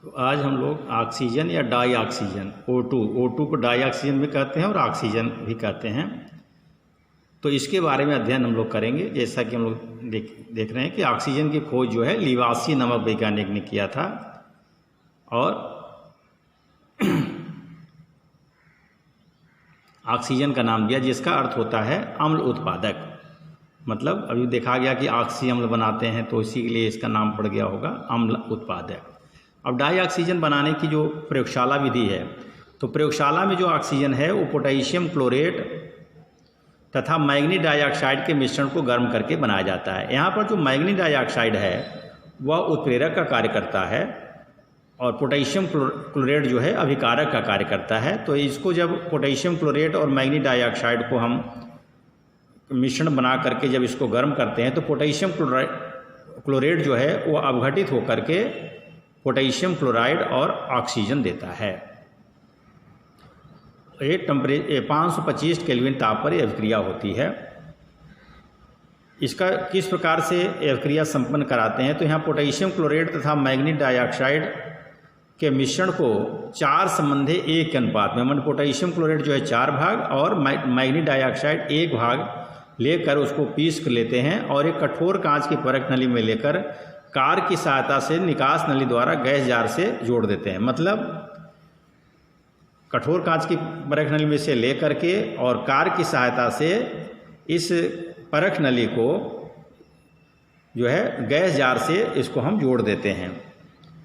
तो आज हम लोग ऑक्सीजन या डाई ऑक्सीजन O2 को डाई ऑक्सीजन भी कहते हैं और ऑक्सीजन भी कहते हैं। तो इसके बारे में अध्ययन हम लोग करेंगे। जैसा कि हम लोग देख रहे हैं कि ऑक्सीजन की खोज जो है लिवासी नामक वैज्ञानिक ने किया था और ऑक्सीजन का नाम दिया जिसका अर्थ होता है अम्ल उत्पादक। मतलब अभी देखा गया कि ऑक्सी अम्ल बनाते हैं तो इसी के लिए इसका नाम पड़ गया होगा अम्ल उत्पादक। अब डाई ऑक्सीजन बनाने की जो प्रयोगशाला विधि है, तो प्रयोगशाला में जो ऑक्सीजन है वो पोटेशियम क्लोरेट तथा मैग्नीज डाइऑक्साइड के मिश्रण को गर्म करके बनाया जाता है। यहाँ पर जो मैग्नीज डाइऑक्साइड है वह उत्प्रेरक का कार्य करता है और पोटेशियम क्लोरेट जो है अभिकारक का कार्य करता है। तो इसको जब पोटेशियम क्लोरेट और मैग्नीज डाइऑक्साइड को हम मिश्रण बना करके जब इसको गर्म करते हैं तो पोटेशियम क्लोरेट जो है वो अपघटित होकर के पोटेशियम क्लोराइड और ऑक्सीजन देता है। ये 525 केल्विन ताप पर यह अभिक्रिया होती है। इसका किस प्रकार से अभिक्रिया संपन्न कराते हैं, तो यहाँ पोटेशियम क्लोरेट तथा मैग्नीज डाइऑक्साइड के मिश्रण को 4 संबंधी 1 के अनुपात में, मतलब पोटेशियम क्लोरेट जो है 4 भाग और मैग्नीज डाइऑक्साइड 1 भाग लेकर उसको पीस कर लेते हैं और एक कठोर कांच की परख नली में लेकर कार की सहायता से निकास नली द्वारा गैस जार से जोड़ देते हैं। मतलब कठोर कांच की परख नली में से ले करके और कार की सहायता से इस परख नली को जो है गैस जार से इसको हम जोड़ देते हैं।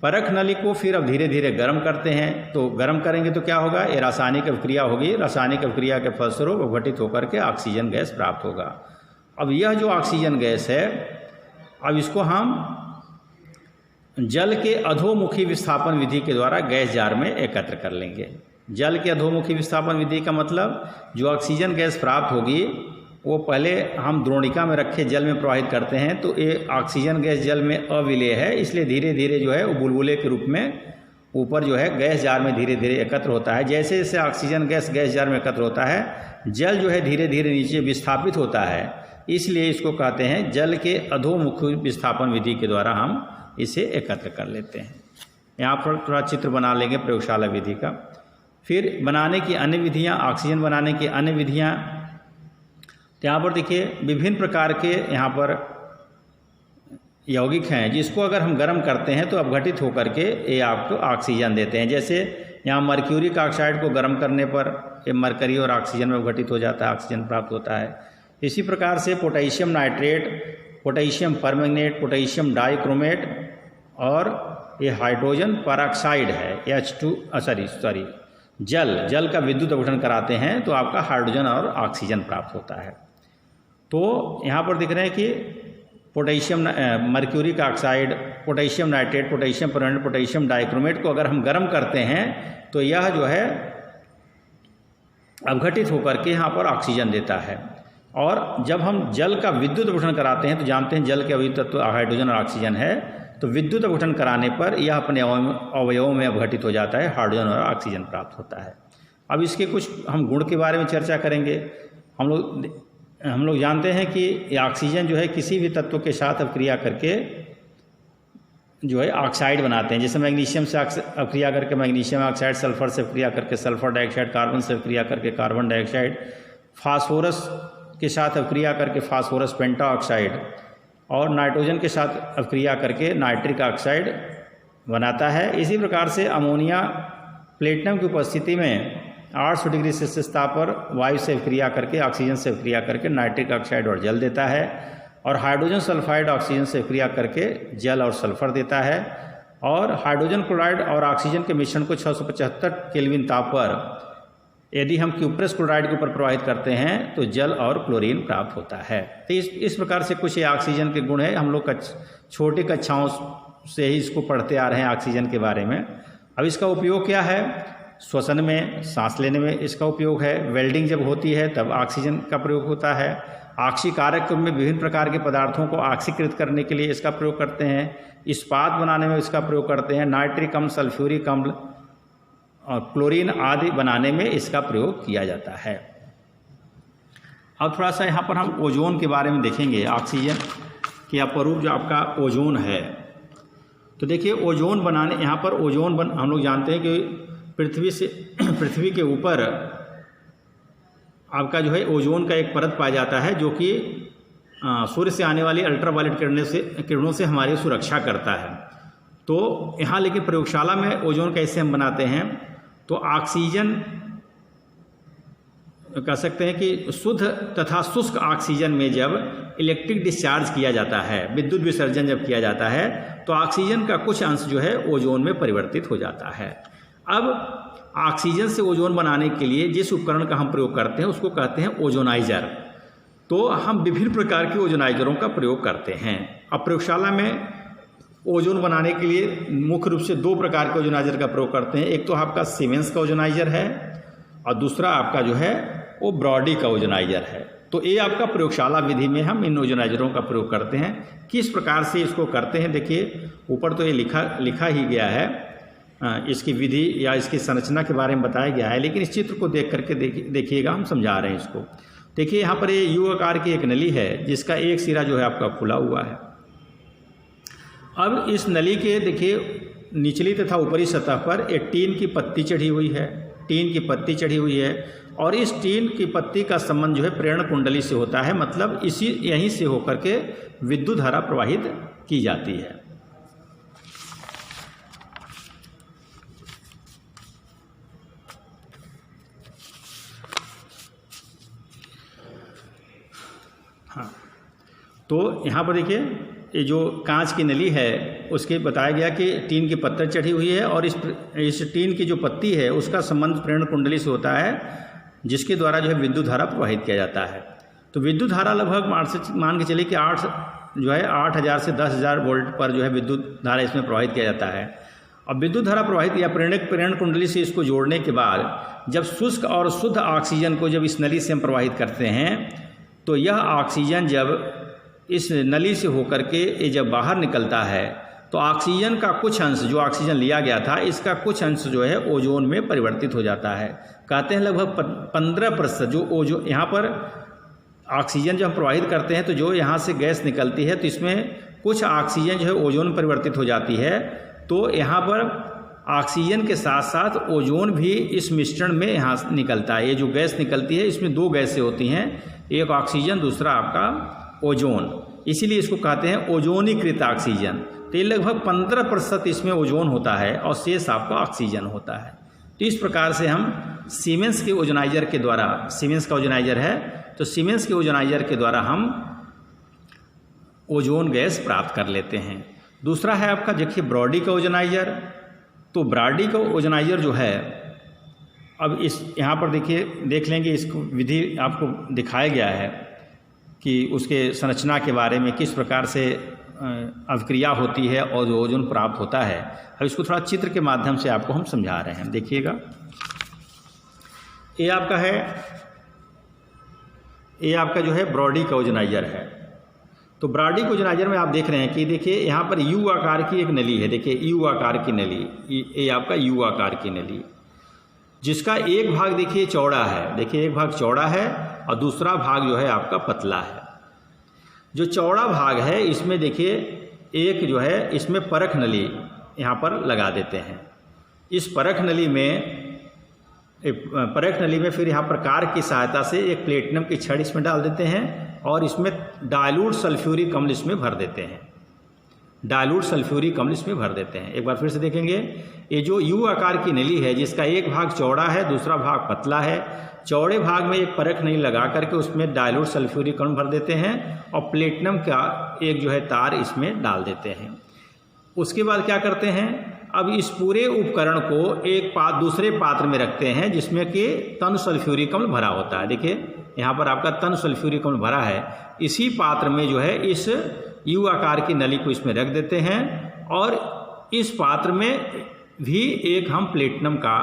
परख नली को फिर अब धीरे धीरे गर्म करते हैं। तो गर्म करेंगे तो क्या होगा, ये रासायनिक अभिक्रिया होगी। रासायनिक अभिक्रिया के फलस्वरूप अपघटित होकर के ऑक्सीजन गैस प्राप्त होगा। अब यह जो ऑक्सीजन गैस है, अब इसको हम जल के अधोमुखी विस्थापन विधि के द्वारा गैस जार में एकत्र कर लेंगे। जल के अधोमुखी विस्थापन विधि का मतलब जो ऑक्सीजन गैस प्राप्त होगी वो पहले हम द्रोणिका में रखे जल में प्रवाहित करते हैं। तो ये ऑक्सीजन गैस जल में अविलेय है, इसलिए धीरे धीरे जो है वो बुलबुले के रूप में ऊपर जो है गैस जार में धीरे धीरे एकत्र होता है। जैसे जैसे ऑक्सीजन गैस गैस जार में एकत्र होता है, जल जो है धीरे धीरे नीचे विस्थापित होता है। इसलिए इसको कहते हैं जल के अधोमुखी विस्थापन विधि के द्वारा हम इसे एकत्र कर लेते हैं। यहाँ पर थोड़ा चित्र बना लेंगे प्रयोगशाला विधि का। फिर बनाने की अन्य विधियाँ, ऑक्सीजन बनाने की अन्य विधियाँ, तो यहाँ पर देखिए विभिन्न प्रकार के यहाँ पर यौगिक हैं जिसको अगर हम गर्म करते हैं तो अपघटित होकर के ये आपको ऑक्सीजन देते हैं। जैसे यहाँ मर्क्यूरिक ऑक्साइड को गर्म करने पर ये मरकरी और ऑक्सीजन में अपघटित हो जाता है, ऑक्सीजन प्राप्त होता है। इसी प्रकार से potassium nitrate, potassium permanganate, potassium dichromate और ये हाइड्रोजन परऑक्साइड है जल का विद्युत अपघटन कराते हैं तो आपका हाइड्रोजन और ऑक्सीजन प्राप्त होता है। तो यहाँ पर दिख रहे हैं कि potassium mercuric oxide, potassium nitrate, potassium permanganate, potassium dichromate को अगर हम गर्म करते हैं तो यह जो है अपघटित होकर के यहाँ पर ऑक्सीजन देता है। और जब हम जल का विद्युत अपघटन कराते हैं तो जानते हैं जल के अवयव तत्व हाइड्रोजन और ऑक्सीजन है, तो विद्युत अपघटन कराने पर यह अपने अवयवों में अपघटित हो जाता है, हाइड्रोजन और ऑक्सीजन प्राप्त होता है। अब इसके कुछ हम गुण के बारे में चर्चा करेंगे। हम लोग जानते हैं कि ऑक्सीजन जो है किसी भी तत्व के साथ अभिक्रिया करके जो है ऑक्साइड बनाते हैं। जैसे मैग्नीशियम से अभिक्रिया करके मैग्नीशियम ऑक्साइड, सल्फर से अभिक्रिया करके सल्फर डाइऑक्साइड, कार्बन से अभिक्रिया करके कार्बन डाइऑक्साइड, फास्फोरस के साथ अभिक्रिया करके फास्फोरस पेंटाऑक्साइड और नाइट्रोजन के साथ अभिक्रिया करके नाइट्रिक ऑक्साइड बनाता है। इसी प्रकार से अमोनिया प्लेटिनम की उपस्थिति में 800 डिग्री सेल्सियस ताप पर वायु से अभिक्रिया करके ऑक्सीजन से अभिक्रिया करके नाइट्रिक ऑक्साइड और जल देता है। और हाइड्रोजन सल्फाइड ऑक्सीजन से अभिक्रिया करके जल और सल्फर देता है। और हाइड्रोजन क्लोराइड और ऑक्सीजन के मिश्रण को 675 केल्विन ताप पर यदि हम क्यूप्रस क्लोराइड के ऊपर प्रवाहित करते हैं तो जल और क्लोरीन प्राप्त होता है। तो इस प्रकार से कुछ ये ऑक्सीजन के गुण है। हम लोग छोटी कक्षाओं से ही इसको पढ़ते आ रहे हैं ऑक्सीजन के बारे में। अब इसका उपयोग क्या है, श्वसन में, सांस लेने में इसका उपयोग है। वेल्डिंग जब होती है तब ऑक्सीजन का प्रयोग होता है। ऑक्सीकारक में विभिन्न प्रकार के पदार्थों को ऑक्सीकृत करने के लिए इसका प्रयोग करते हैं। इस्पात बनाने में इसका प्रयोग करते हैं। नाइट्रिक अम्ल, सल्फ्यूरिक अम्ल और क्लोरीन आदि बनाने में इसका प्रयोग किया जाता है। अब थोड़ा सा यहाँ पर हम ओजोन के बारे में देखेंगे। ऑक्सीजन के अपरूप जो आपका ओजोन है, तो देखिए ओजोन बनाने, यहाँ पर हम लोग जानते हैं कि पृथ्वी के ऊपर आपका जो है ओजोन का एक परत पाया जाता है जो कि सूर्य से आने वाली अल्ट्रावायलेट किरणों से हमारी सुरक्षा करता है। तो यहाँ लेकिन प्रयोगशाला में ओजोन कैसे हम बनाते हैं, तो ऑक्सीजन कह सकते हैं कि शुद्ध तथा शुष्क ऑक्सीजन में जब इलेक्ट्रिक डिस्चार्ज किया जाता है, विद्युत विसर्जन जब किया जाता है, तो ऑक्सीजन का कुछ अंश जो है ओजोन में परिवर्तित हो जाता है। अब ऑक्सीजन से ओजोन बनाने के लिए जिस उपकरण का हम प्रयोग करते हैं उसको कहते हैं ओजोनाइजर। तो हम विभिन्न प्रकार के ओजोनाइजरों का प्रयोग करते हैं। अब प्रयोगशाला में ओजोन बनाने के लिए मुख्य रूप से 2 प्रकार के ओजोनाइजर का प्रयोग करते हैं। एक तो आपका सीमेंस का ओजोनाइजर है और दूसरा आपका जो है वो ब्रॉडी का ओजोनाइजर है। तो ये आपका प्रयोगशाला विधि में हम इन ओजोनाइजरों का प्रयोग करते हैं। किस प्रकार से इसको करते हैं, देखिए ऊपर तो ये लिखा ही गया है, इसकी विधि या इसकी संरचना के बारे में बताया गया है, लेकिन इस चित्र को देख करके देखिएगा, हम समझा रहे हैं इसको। देखिए यहाँ पर ये यू आकार की एक नली है जिसका एक सिरा जो है आपका खुला हुआ है। अब इस नली के देखिए निचली तथा ऊपरी सतह पर एक टीन की पत्ती चढ़ी हुई है, और इस टीन की पत्ती का संबंध जो है प्रेरण कुंडली से होता है, मतलब यहीं से होकर के विद्युत धारा प्रवाहित की जाती है। हाँ, तो यहाँ पर देखिए ये जो कांच की नली है उसके बताया गया कि टीन की पत्ती चढ़ी हुई है और इस टीन की जो पत्ती है उसका संबंध प्रेरण कुंडली से होता है, जिसके द्वारा जो है विद्युत धारा प्रवाहित किया जाता है। तो विद्युत धारा लगभग मान के चलिए कि 8,000 से 10,000 वोल्ट पर जो है विद्युत धारा इसमें प्रवाहित किया जाता है। अब विद्युत धारा प्रवाहित या प्रेरण कुंडली से इसको जोड़ने के बाद जब शुष्क और शुद्ध ऑक्सीजन को जब इस नली से हम प्रवाहित करते हैं, तो यह ऑक्सीजन जब इस नली से होकर के ये जब बाहर निकलता है तो ऑक्सीजन का कुछ अंश, जो ऑक्सीजन लिया गया था, इसका कुछ अंश जो है ओजोन में परिवर्तित हो जाता है। कहते हैं लगभग 15% जो ओजोन, यहाँ पर ऑक्सीजन जब हम प्रवाहित करते हैं तो जो यहाँ से गैस निकलती है तो इसमें कुछ ऑक्सीजन जो है ओजोन में परिवर्तित हो जाती है। तो यहाँ पर ऑक्सीजन के साथ साथ ओजोन भी इस मिश्रण में यहाँ निकलता है। ये जो गैस निकलती है इसमें 2 गैसें होती हैं, एक ऑक्सीजन, दूसरा आपका ओजोन, इसीलिए इसको कहते हैं ओजोनीकृत ऑक्सीजन। तो ये लगभग 15% इसमें ओजोन होता है और शेष आपका ऑक्सीजन होता है। तो इस प्रकार से हम सीमेंस के ओजोनाइजर के द्वारा, सीमेंस का ओजोनाइजर है तो सीमेंस के ओजोनाइजर के द्वारा हम ओजोन गैस प्राप्त कर लेते हैं। दूसरा है आपका देखिए ब्रॉडी का ओजोनाइजर। तो ब्रॉडी का ओजोनाइजर जो है, अब इस यहाँ पर देखिए देख लेंगे, इसको विधि आपको दिखाया गया है कि उसके संरचना के बारे में किस प्रकार से अभिक्रिया होती है और जो ओजोन प्राप्त होता है। अब इसको थोड़ा चित्र के माध्यम से आपको हम समझा रहे हैं, देखिएगा। ये आपका है, ये आपका जो है ब्रॉडी का ओजोनाइजर है। तो ब्रॉडी के ओजोनाइजर में आप देख रहे हैं कि देखिए यहाँ पर यू आकार की एक नली है, देखिए यू आकार की नली, ये आपका यू आकार की नली, जिसका एक भाग देखिए चौड़ा है, देखिए एक भाग चौड़ा है और दूसरा भाग जो है आपका पतला है। जो चौड़ा भाग है इसमें देखिए एक जो है इसमें परख नली यहाँ पर लगा देते हैं। इस परख नली में फिर यहाँ पर कार की सहायता से एक प्लेटिनम की छड़ इसमें डाल देते हैं और इसमें डाइल्यूट सल्फ्यूरिक अम्ल इसमें भर देते हैं, डाइल्यूट सल्फ्यूरिक अम्ल इसमें भर देते हैं। एक बार फिर से देखेंगे, ये जो यू आकार की नली है जिसका एक भाग चौड़ा है दूसरा भाग पतला है, चौड़े भाग में एक परख नली लगा करके उसमें डाइल्यूट सल्फ्यूरिक अम्ल भर देते हैं और प्लेटिनम का एक जो है तार इसमें डाल देते हैं। उसके बाद क्या करते हैं, अब इस पूरे उपकरण को दूसरे पात्र में रखते हैं जिसमें कि तन सल्फ्यूरिक अम्ल भरा होता है। देखिए यहाँ पर आपका तन सल्फ्यूरिक अम्ल भरा है, इसी पात्र में जो है इस यू आकार की नली को इसमें रख देते हैं और इस पात्र में भी एक हम प्लेटिनम का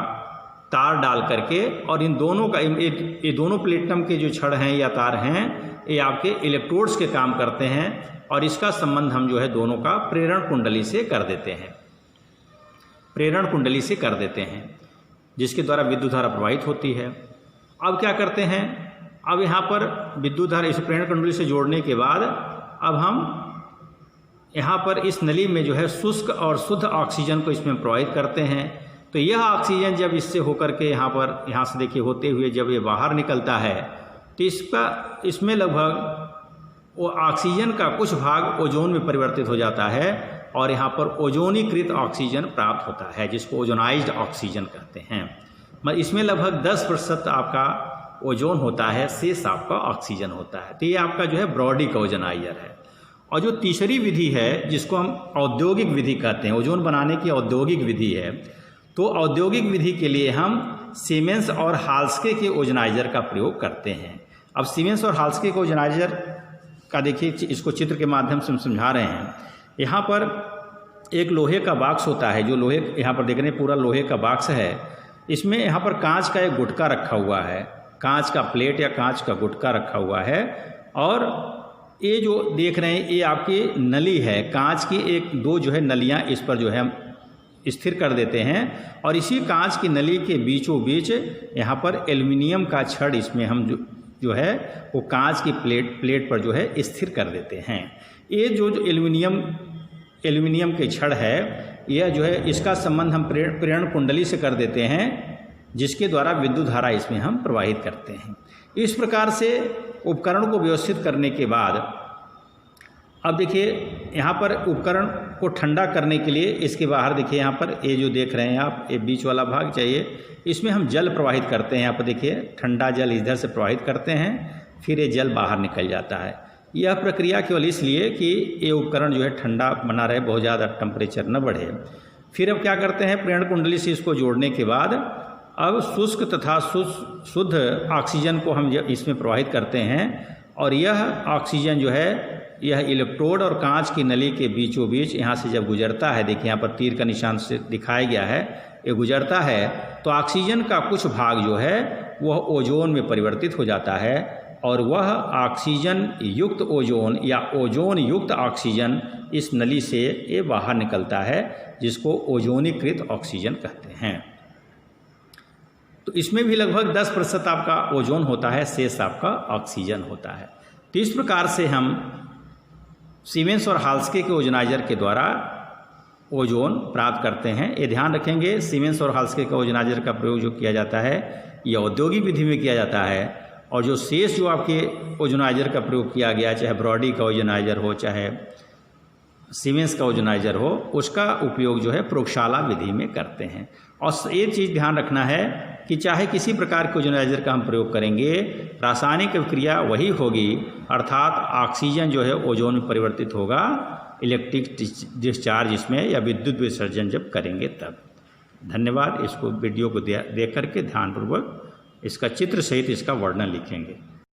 तार डाल करके, और इन दोनों का ये दोनों प्लेटिनम के जो छड़ हैं या तार हैं ये आपके इलेक्ट्रोड्स के काम करते हैं और इसका संबंध हम जो है दोनों का प्रेरण कुंडली से कर देते हैं, प्रेरण कुंडली से कर देते हैं, जिसके द्वारा विद्युत धारा प्रवाहित होती है। अब क्या करते हैं, अब यहाँ पर विद्युत धारा इस प्रेरण कुंडली से जोड़ने के बाद अब हम यहाँ पर इस नली में जो है शुष्क और शुद्ध ऑक्सीजन को इसमें प्रवाहित करते हैं। तो यह ऑक्सीजन जब इससे होकर के यहाँ से देखिए होते हुए जब ये बाहर निकलता है तो इसमें लगभग वो ऑक्सीजन का कुछ भाग ओजोन में परिवर्तित हो जाता है और यहाँ पर ओजोनीकृत ऑक्सीजन प्राप्त होता है, जिसको ओजोनाइज्ड ऑक्सीजन कहते हैं। इसमें लगभग 10% आपका ओजोन होता है, शेष आपका ऑक्सीजन होता है। तो ये आपका जो है ब्रॉडी का ओजोनाइजर है। और जो तीसरी विधि है जिसको हम औद्योगिक विधि कहते हैं, ओजोन बनाने की औद्योगिक विधि है, तो औद्योगिक विधि के लिए हम सीमेंस और हाल्स्के के ओजोनाइजर का प्रयोग करते हैं। अब सीमेंस और हाल्स्के के ओजोनाइजर का देखिए, इसको चित्र के माध्यम से हम समझा रहे हैं। यहाँ पर एक लोहे का बॉक्स होता है, जो लोहे यहाँ पर देख रहे हैं पूरा लोहे का बॉक्स है। इसमें यहाँ पर कांच का एक गुटका रखा हुआ है, कांच का प्लेट या कांच का गुटका रखा हुआ है। और ये जो देख रहे हैं ये आपकी नली है, कांच की एक दो जो है नलियाँ इस पर जो है हम स्थिर कर देते हैं और इसी कांच की नली के बीचों बीच यहाँ पर एल्युमिनियम का छड़ इसमें हम जो है वो कांच की प्लेट पर जो है स्थिर कर देते हैं। ये जो एल्युमिनियम के छड़ है, यह जो है इसका संबंध हम प्रेरण कुंडली से कर देते हैं, जिसके द्वारा विद्युत धारा इसमें हम प्रवाहित करते हैं। इस प्रकार से उपकरण को व्यवस्थित करने के बाद अब देखिए यहाँ पर उपकरण को ठंडा करने के लिए इसके बाहर देखिए यहाँ पर ये जो देख रहे हैं आप, ये बीच वाला भाग चाहिए, इसमें हम जल प्रवाहित करते हैं। यहाँ पर देखिए ठंडा जल इधर से प्रवाहित करते हैं, फिर ये जल बाहर निकल जाता है। यह प्रक्रिया केवल इसलिए कि ये उपकरण जो है ठंडा बना रहे, बहुत ज़्यादा टेम्परेचर न बढ़े। फिर अब क्या करते हैं, प्रेरण कुंडली से इसको जोड़ने के बाद अब शुष्क तथा शुद्ध ऑक्सीजन को हम इसमें प्रवाहित करते हैं और यह ऑक्सीजन जो है यह इलेक्ट्रोड और कांच की नली के बीचों बीच यहाँ से जब गुजरता है, देखिए यहाँ पर तीर का निशान से दिखाया गया है, ये गुजरता है तो ऑक्सीजन का कुछ भाग जो है वह ओजोन में परिवर्तित हो जाता है और वह ऑक्सीजन युक्त ओजोन या ओजोन युक्त ऑक्सीजन इस नली से ये बाहर निकलता है, जिसको ओजोनीकृत ऑक्सीजन कहते हैं। तो इसमें भी लगभग 10% आपका ओजोन होता है, शेष आपका ऑक्सीजन होता है। तो इस प्रकार से हम सीमेंस और हाल्स्के के ओजोनाइजर के द्वारा ओजोन प्राप्त करते हैं। ये ध्यान रखेंगे, सीमेंस और हाल्स्के का ओजोनाइजर का प्रयोग जो किया जाता है यह औद्योगिक विधि में किया जाता है और जो शेष जो आपके ओजोनाइजर का प्रयोग किया गया, चाहे ब्रॉडी का ओजोनाइजर हो चाहे सीमेंस का ओजोनाइजर हो, उसका उपयोग जो है प्रयोगशाला विधि में करते हैं। और ये चीज़ ध्यान रखना है कि चाहे किसी प्रकार के ओजोनाइजर का हम प्रयोग करेंगे, रासायनिक अभिक्रिया वही होगी, अर्थात ऑक्सीजन जो है ओजोन में परिवर्तित होगा, इलेक्ट्रिक डिस्चार्ज इसमें या विद्युत विसर्जन जब करेंगे तब। धन्यवाद। इसको वीडियो को देख करके ध्यानपूर्वक इसका चित्र सहित इसका वर्णन लिखेंगे।